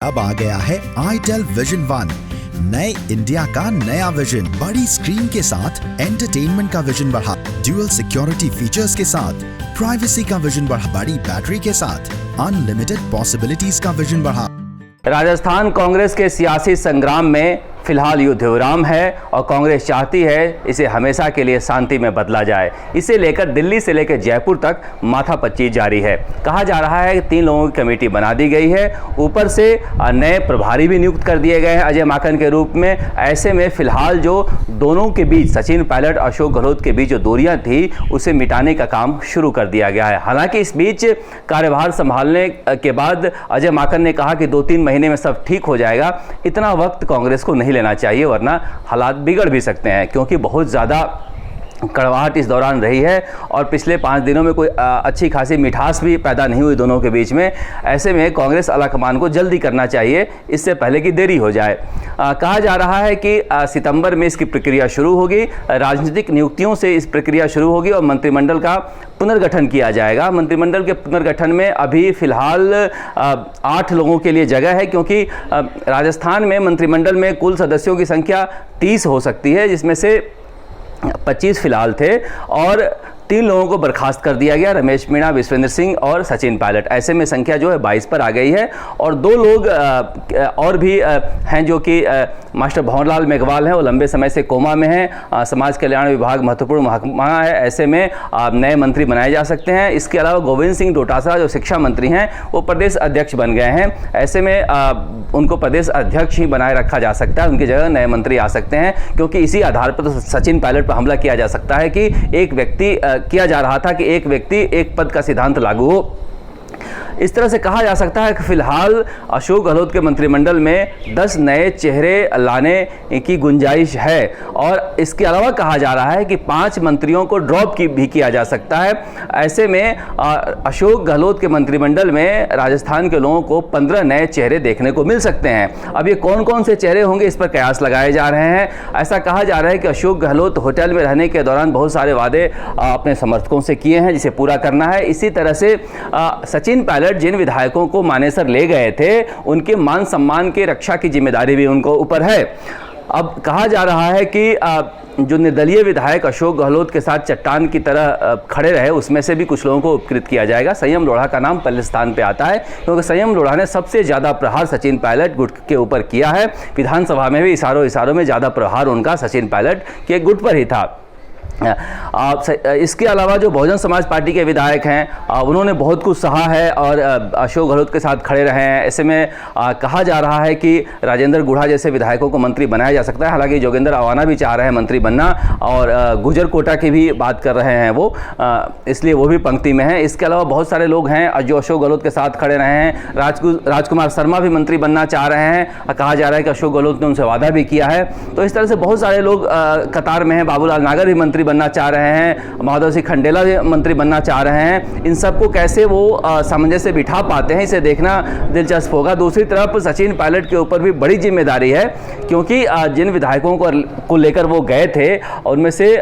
अब आ गया है आईटेल विजन वन, नए इंडिया का नया विजन। बड़ी स्क्रीन के साथ एंटरटेनमेंट का विजन बढ़ा, ड्यूअल सिक्योरिटी फीचर्स के साथ प्राइवेसी का विजन बढ़ा, बड़ी बैटरी के साथ अनलिमिटेड पॉसिबिलिटीज का विजन बढ़ा। राजस्थान कांग्रेस के सियासी संग्राम में फिलहाल युद्ध विराम है और कांग्रेस चाहती है इसे हमेशा के लिए शांति में बदला जाए। इसे लेकर दिल्ली से लेकर जयपुर तक माथापच्ची जारी है। कहा जा रहा है कि 3 लोगों की कमेटी बना दी गई है, ऊपर से नए प्रभारी भी नियुक्त कर दिए गए हैं अजय माकन के रूप में। ऐसे में फिलहाल जो दोनों के बीच सचिन पायलट, अशोक गहलोत के बीच जो दूरियां थी उसे मिटाने का काम शुरू कर दिया गया है। हालांकि इस बीच कार्यभार संभालने के बाद अजय माकन ने कहा कि 2-3 महीने में सब ठीक हो जाएगा। इतना वक्त कांग्रेस को नहीं लेना चाहिए वरना हालात बिगड़ भी सकते हैं, क्योंकि बहुत ज़्यादा कड़वाहट इस दौरान रही है और पिछले 5 दिनों में कोई अच्छी खासी मिठास भी पैदा नहीं हुई दोनों के बीच में। ऐसे में कांग्रेस आलाकमान को जल्दी करना चाहिए, इससे पहले कि देरी हो जाए। कहा जा रहा है कि सितंबर में इसकी प्रक्रिया शुरू होगी, राजनीतिक नियुक्तियों से इस प्रक्रिया शुरू होगी और मंत्रिमंडल का पुनर्गठन किया जाएगा। मंत्रिमंडल के पुनर्गठन में अभी फिलहाल 8 लोगों के लिए जगह है, क्योंकि राजस्थान में मंत्रिमंडल में कुल सदस्यों की संख्या 30 हो सकती है, जिसमें से 25 फिलहाल थे और 3 लोगों को बर्खास्त कर दिया गया, रमेश मीणा, विश्वेंद्र सिंह और सचिन पायलट। ऐसे में संख्या जो है 22 पर आ गई है और 2 लोग और भी हैं जो कि मास्टर भंवरलाल मेघवाल हैं, वो लंबे समय से कोमा में हैं। समाज कल्याण विभाग महत्वपूर्ण महकमा है, ऐसे में नए मंत्री बनाए जा सकते हैं। इसके अलावा गोविंद सिंह डोटासरा जो शिक्षा मंत्री हैं वो प्रदेश अध्यक्ष बन गए हैं। ऐसे में उनको प्रदेश अध्यक्ष ही बनाए रखा जा सकता है, उनकी जगह नए मंत्री आ सकते हैं, क्योंकि इसी आधार पर तो सचिन पायलट पर हमला किया जा सकता है कि एक व्यक्ति किया जा रहा था कि एक व्यक्ति एक पद का सिद्धांत लागू हो। इस तरह से कहा जा सकता है कि फिलहाल अशोक गहलोत के मंत्रिमंडल में 10 नए चेहरे लाने की गुंजाइश है और इसके अलावा कहा जा रहा है कि 5 मंत्रियों को ड्रॉप भी किया जा सकता है। ऐसे में अशोक गहलोत के मंत्रिमंडल में राजस्थान के लोगों को 15 नए चेहरे देखने को मिल सकते हैं। अब ये कौन कौन से चेहरे होंगे, इस पर कयास लगाए जा रहे हैं। ऐसा कहा जा रहा है कि अशोक गहलोत होटल में रहने के दौरान बहुत सारे वादे अपने समर्थकों से किए हैं, जिसे पूरा करना है। इसी तरह से सचिन पायलट जिन विधायकों को मानेसर ले गए थे उनके मान सम्मान की रक्षा की जिम्मेदारी भी उनको ऊपर है। अब कहा जा रहा है कि जो निर्दलीय विधायक अशोक गहलोत के साथ चट्टान की तरह खड़े रहे, उसमें से भी कुछ लोगों को उपकृत किया जाएगा। संयम लोढ़ा का नाम पहले स्थान पे आता है, क्योंकि संयम लोढ़ा ने सबसे ज़्यादा प्रहार सचिन पायलट गुट के ऊपर किया है। विधानसभा में भी इशारों में ज़्यादा प्रहार उनका सचिन पायलट के गुट पर ही था। इसके अलावा जो बहुजन समाज पार्टी के विधायक हैं उन्होंने बहुत कुछ सहा है और अशोक गहलोत के साथ खड़े रहे हैं। ऐसे में कहा जा रहा है कि राजेंद्र गुढ़ा जैसे विधायकों को मंत्री बनाया जा सकता है। हालांकि जोगेंद्र आवाना भी चाह रहे हैं मंत्री बनना और गुजर कोटा की भी बात कर रहे हैं वो, इसलिए वो भी पंक्ति में है। इसके अलावा बहुत सारे लोग हैं जो अशोक गहलोत के साथ खड़े रहे हैं। राजकुमार शर्मा भी मंत्री बनना चाह रहे हैं। कहा जा रहा है कि अशोक गहलोत ने उनसे वादा भी किया है। तो इस तरह से बहुत सारे लोग कतार में हैं। बाबूलाल नागर भी मंत्री बनना चाह रहे हैं, माधव सिंह खंडेला भी मंत्री बनना चाह रहे हैं। इन सबको कैसे वो सामंजस्य बिठा पाते हैं, इसे देखना दिलचस्प होगा। दूसरी तरफ सचिन पायलट के ऊपर भी बड़ी जिम्मेदारी है, क्योंकि जिन विधायकों को लेकर वो गए थे उनमें से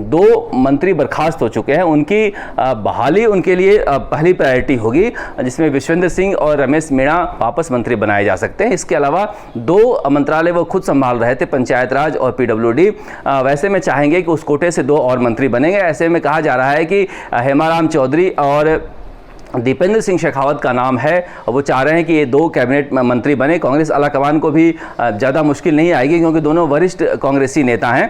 2 मंत्री बर्खास्त हो चुके हैं। उनकी बहाली उनके लिए पहली प्रायोरिटी होगी, जिसमें विश्वेंद्र सिंह और रमेश मीणा वापस मंत्री बनाए जा सकते हैं। इसके अलावा 2 मंत्रालय वो खुद संभाल रहे थे, पंचायत राज और PWD। वैसे में चाहेंगे कि उस कोटे से 2 और मंत्री बनेंगे। ऐसे में कहा जा रहा है कि हेमाराम चौधरी और दीपेंद्र सिंह शेखावत का नाम है। वो चाह रहे हैं कि ये 2 कैबिनेट मंत्री बने। कांग्रेस आलाकमान को भी ज़्यादा मुश्किल नहीं आएगी, क्योंकि दोनों वरिष्ठ कांग्रेसी नेता हैं।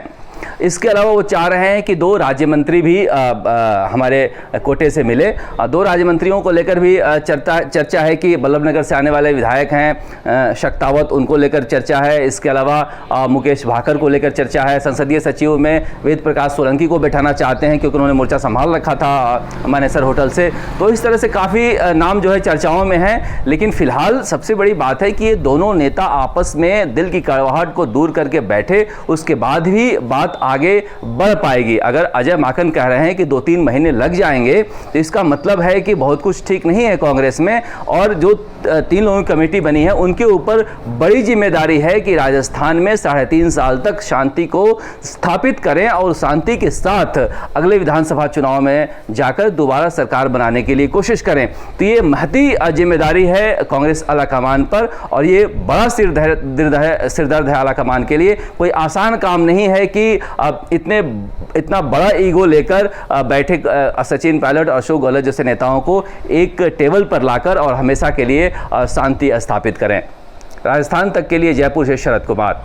इसके अलावा वो चाह रहे हैं कि 2 राज्य मंत्री भी हमारे कोटे से मिले। 2 राज्य मंत्रियों को लेकर भी चर्चा है कि बल्लभनगर से आने वाले विधायक हैं शक्तावत, उनको लेकर चर्चा है। इसके अलावा मुकेश भाकर को लेकर चर्चा है। संसदीय सचिव में वेद प्रकाश सोलंकी को बैठाना चाहते हैं, क्योंकि उन्होंने मोर्चा संभाल रखा था मानेसर होटल से। तो इस तरह से काफ़ी नाम जो है चर्चाओं में हैं। लेकिन फिलहाल सबसे बड़ी बात है कि ये दोनों नेता आपस में दिल की कड़वाहट को दूर करके बैठे, उसके बाद ही बात बात आगे बढ़ पाएगी। अगर अजय माकन कह रहे हैं कि 2-3 महीने लग जाएंगे तो इसका मतलब है कि बहुत कुछ ठीक नहीं है कांग्रेस में, और जो 3 लोगों की कमेटी बनी है उनके ऊपर बड़ी जिम्मेदारी है कि राजस्थान में 3.5 साल तक शांति को स्थापित करें और शांति के साथ अगले विधानसभा चुनाव में जाकर दोबारा सरकार बनाने के लिए कोशिश करें। तो ये महती जिम्मेदारी है कांग्रेस आलाकमान पर, और ये बड़ा सिरदर्द है आलाकमान के लिए। कोई आसान काम नहीं है कि इतना बड़ा ईगो लेकर बैठे सचिन पायलट और अशोक गहलोत जैसे नेताओं को एक टेबल पर लाकर और हमेशा के लिए शांति स्थापित करें। राजस्थान तक के लिए जयपुर से शरद कुमार।